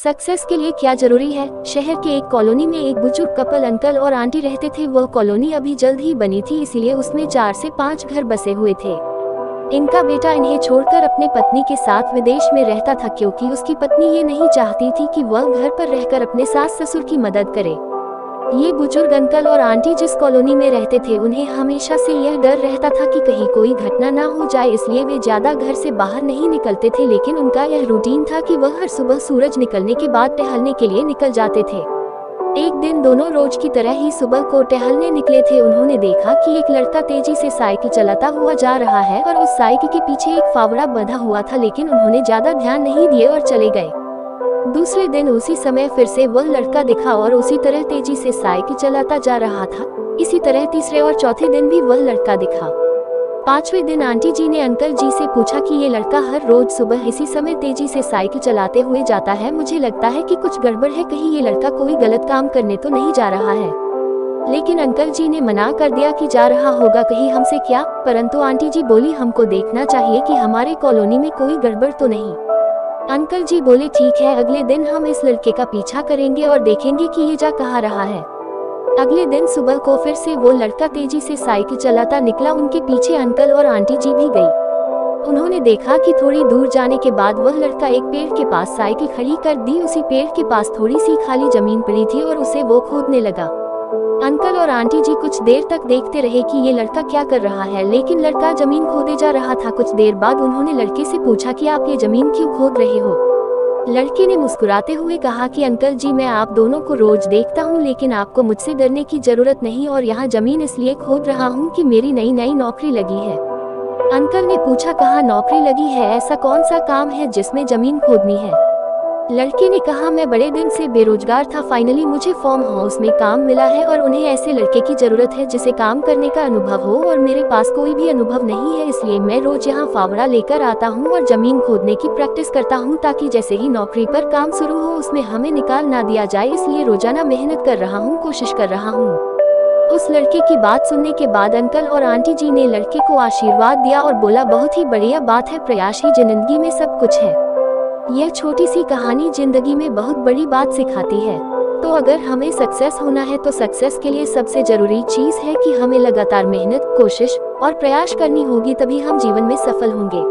Success के लिए क्या जरूरी है। शहर के एक कॉलोनी में एक बुजुर्ग कपल अंकल और आंटी रहते थे। वह कॉलोनी अभी जल्द ही बनी थी, इसलिए उसमें 4 से 5 घर बसे हुए थे। इनका बेटा इन्हें छोड़कर अपने पत्नी के साथ विदेश में रहता था, क्योंकि उसकी पत्नी ये नहीं चाहती थी कि वह घर पर रहकर अपने सास ससुर की मदद करे। ये बुजुर्ग अंकल और आंटी जिस कॉलोनी में रहते थे, उन्हें हमेशा से यह डर रहता था कि कहीं कोई घटना ना हो जाए, इसलिए वे ज्यादा घर से बाहर नहीं निकलते थे। लेकिन उनका यह रूटीन था कि वह हर सुबह सूरज निकलने के बाद टहलने के लिए निकल जाते थे। एक दिन दोनों रोज की तरह ही सुबह को टहलने निकले थे। उन्होंने देखा कि एक लड़का तेजी से साइकिल चलाता हुआ जा रहा है और उस साइकिल के पीछे एक फावड़ा बंधा हुआ था, लेकिन उन्होंने ज्यादा ध्यान नहीं दिए और चले गए। दूसरे दिन उसी समय फिर से वह लड़का दिखा और उसी तरह तेजी से साइकिल चलाता जा रहा था। इसी तरह तीसरे और चौथे दिन भी वह लड़का दिखा। 5वें दिन आंटी जी ने अंकल जी से पूछा कि ये लड़का हर रोज सुबह इसी समय तेजी से साइकिल चलाते हुए जाता है। मुझे लगता है कि कुछ गड़बड़ है, कहीं ये लड़का कोई गलत काम करने तो नहीं जा रहा है। लेकिन अंकल जी ने मना कर दिया कि जा रहा होगा कहीं हमसे क्या। परंतु आंटी जी बोली, हमको देखना चाहिए कि हमारे कॉलोनी में कोई गड़बड़ तो नहीं। अंकल जी बोले, ठीक है, अगले दिन हम इस लड़के का पीछा करेंगे और देखेंगे कि ये जा कहाँ रहा है। अगले दिन सुबह को फिर से वो लड़का तेजी से साइकिल चलाता निकला। उनके पीछे अंकल और आंटी जी भी गई। उन्होंने देखा कि थोड़ी दूर जाने के बाद वह लड़का एक पेड़ के पास साइकिल खड़ी कर दी। उसी पेड़ के पास थोड़ी सी खाली जमीन पड़ी थी और उसे वो खोदने लगा। अंकल और आंटी जी कुछ देर तक देखते रहे कि ये लड़का क्या कर रहा है, लेकिन लड़का जमीन खोदे जा रहा था। कुछ देर बाद उन्होंने लड़के से पूछा कि आप ये जमीन क्यों खोद रहे हो। लड़के ने मुस्कुराते हुए कहा कि अंकल जी, मैं आप दोनों को रोज देखता हूँ, लेकिन आपको मुझसे डरने की जरूरत नहीं, और यहाँ जमीन इसलिए खोद रहा हूँ कि मेरी नई नई नौकरी लगी है। अंकल ने पूछा, कहाँ नौकरी लगी है, ऐसा कौन सा काम है जिसमें जमीन खोदनी है। लड़के ने कहा, मैं बड़े दिन से बेरोजगार था, फाइनली मुझे फार्म हाउस में काम मिला है और उन्हें ऐसे लड़के की जरूरत है जिसे काम करने का अनुभव हो, और मेरे पास कोई भी अनुभव नहीं है, इसलिए मैं रोज यहाँ फावड़ा लेकर आता हूँ और जमीन खोदने की प्रैक्टिस करता हूँ, ताकि जैसे ही नौकरी पर काम शुरू हो उसमें हमें निकाल ना दिया जाए। इसलिए रोजाना मेहनत कर रहा हूँ, कोशिश कर रहा हूँ। उस लड़के की बात सुनने के बाद अंकल और आंटी जी ने लड़के को आशीर्वाद दिया और बोला, बहुत ही बढ़िया बात है, प्रयास ही जिंदगी में सब कुछ है। यह छोटी सी कहानी जिंदगी में बहुत बड़ी बात सिखाती है। तो अगर हमें सक्सेस होना है तो सक्सेस के लिए सबसे जरूरी चीज है कि हमें लगातार मेहनत, कोशिश और प्रयास करनी होगी, तभी हम जीवन में सफल होंगे।